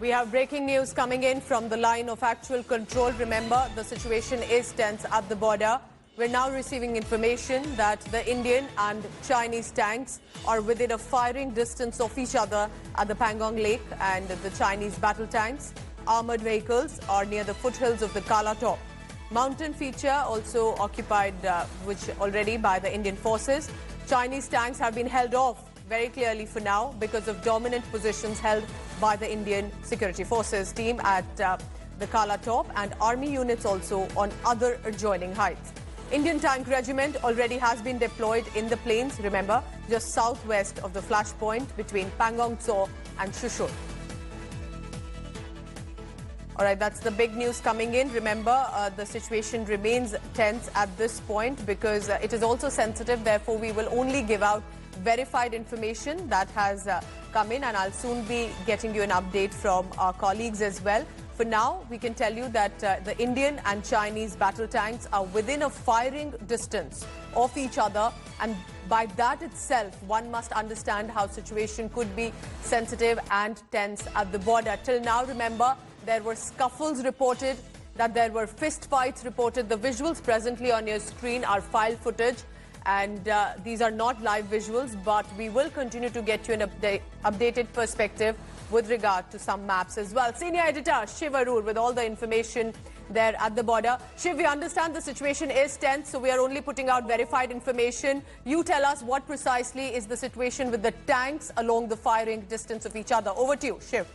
We have breaking news coming in from the line of actual control. Remember, the situation is tense at the border. We're now receiving information that the Indian and Chinese tanks are within a firing distance of each other at the Pangong Lake, and the Chinese battle tanks, armoured vehicles, are near the foothills of the Kala Top. Mountain feature also occupied which already by the Indian forces. Chinese tanks have been held off very clearly for now because of dominant positions held by the Indian security forces team at the Kala Top, and army units also on other adjoining heights. Indian tank regiment already has been deployed in the plains, remember, just southwest of the flashpoint between Pangong Tso and Shushul. All right, that's the big news coming in. Remember, the situation remains tense at this point because it is also sensitive. Therefore, we will only give out verified information that has come in, and I'll soon be getting you an update from our colleagues as well. For now, we can tell you that the Indian and Chinese battle tanks are within a firing distance of each other, and by that itself, one must understand how situation could be sensitive and tense at the border. Till now, remember, there were scuffles reported, that there were fist fights reported. The visuals presently on your screen are file footage, and these are not live visuals, but we will continue to get you an updated perspective with regard to some maps as well. Senior editor Shiv Arur with all the information there at the border. Shiv, we understand the situation is tense, so we are only putting out verified information. You tell us what precisely is the situation with the tanks along the firing distance of each other. Over to you, Shiv.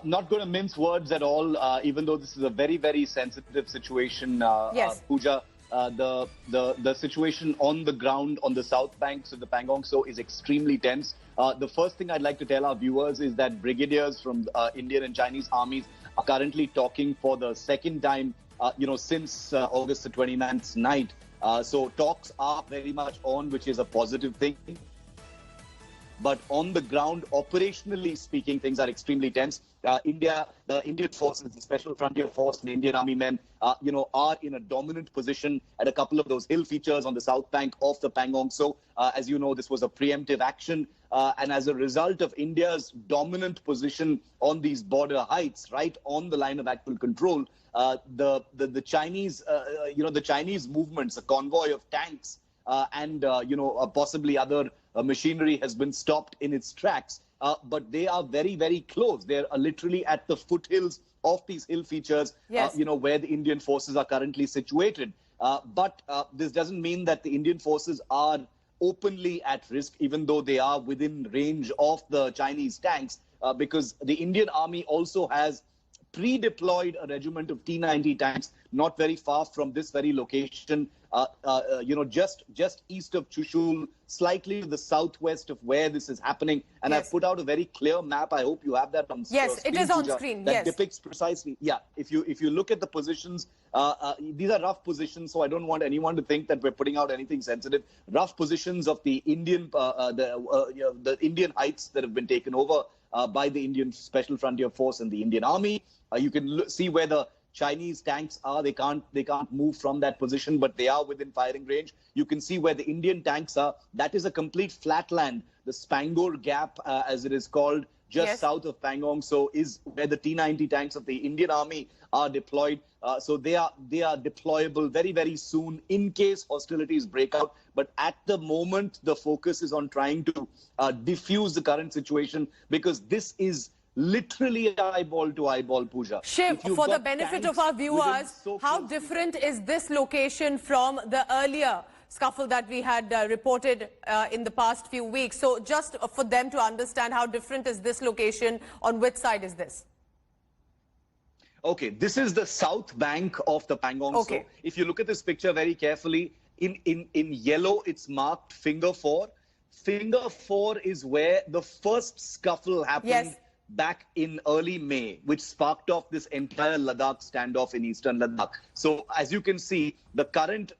Not going to mince words at all, even though this is a very, very sensitive situation, yes. Pooja. The situation on the ground on the south banks of the Pangong Tso is extremely tense. The first thing I'd like to tell our viewers is that brigadiers from Indian and Chinese armies are currently talking for the second time, since August the 29th night. So talks are very much on, which is a positive thing. But on the ground, operationally speaking, things are extremely tense. The Indian forces, the Special Frontier Force, the Indian Army men, are in a dominant position at a couple of those hill features on the south bank of the Pangong Tso. As you know, this was a preemptive action. And as a result of India's dominant position on these border heights, right on the line of actual control, the Chinese, the Chinese movements, a convoy of tanks, and possibly other machinery has been stopped in its tracks. But they are very, very close. They're literally at the foothills of these hill features, yes. Where the Indian forces are currently situated. But this doesn't mean that the Indian forces are openly at risk, even though they are within range of the Chinese tanks, because the Indian Army also has pre-deployed a regiment of T-90 tanks not very far from this very location, just east of Shushul, slightly to the southwest of where this is happening. And yes. I've put out a very clear map. I hope you have that on screen. Yes, it is on screen. That yes. depicts precisely. Yeah, if you look at the positions, these are rough positions, so I don't want anyone to think that we're putting out anything sensitive. Rough positions of the Indian, the Indian heights that have been taken over by the Indian Special Frontier Force and the Indian Army. You can see where the Chinese tanks are. They can't move from that position, but they are within firing range. You can see where the Indian tanks are. That is a complete flatland. The Spangor Gap, as it is called, just yes. south of Pangong Tso, is where the T-90 tanks of the Indian Army are deployed. So they are deployable very, very soon in case hostilities break out. But at the moment, the focus is on trying to diffuse the current situation, because this is literally eyeball to eyeball, Pooja. Shiv, for the benefit of our viewers, how different is this location from the earlier scuffle that we had reported in the past few weeks? So just for them to understand, how different is this location? On which side is this? Okay, this is the south bank of the Pangong Tso. Okay. If you look at this picture very carefully, in yellow, it's marked finger 4. Finger 4 is where the first scuffle happened. Yes. Back in early May, which sparked off this entire Ladakh standoff in eastern Ladakh. So as you can see, the current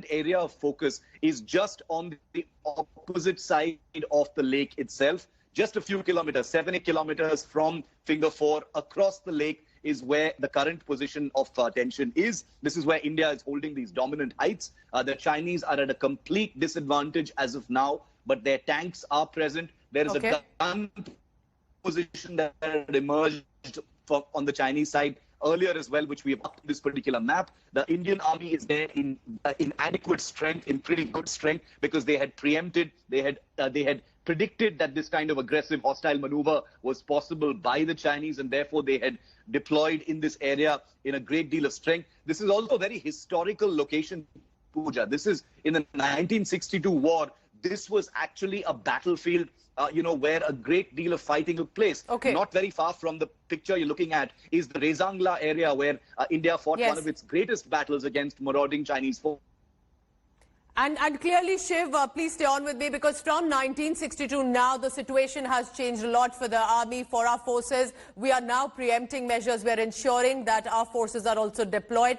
area of focus is just on the opposite side of the lake itself. Just a few kilometers, 7-8 kilometers from Finger 4 across the lake is where the current position of tension is. This is where India is holding these dominant heights. The Chinese are at a complete disadvantage as of now, but their tanks are present. There is a gun position that had emerged on the Chinese side earlier as well, which we have up to this particular map. The Indian army is there in adequate strength, in pretty good strength, because they had preempted, they had predicted that this kind of aggressive hostile maneuver was possible by the Chinese, and therefore they had deployed in this area in a great deal of strength. This is also a very historical location, Pooja. This is in the 1962 war. This was actually a battlefield, where a great deal of fighting took place. Okay. Not very far from the picture you're looking at is the Rezangla area, where India fought one of its greatest battles against marauding Chinese forces. And clearly, Shiv, please stay on with me, because from 1962 now, the situation has changed a lot for the army, for our forces. We are now preempting measures. We're ensuring that our forces are also deployed.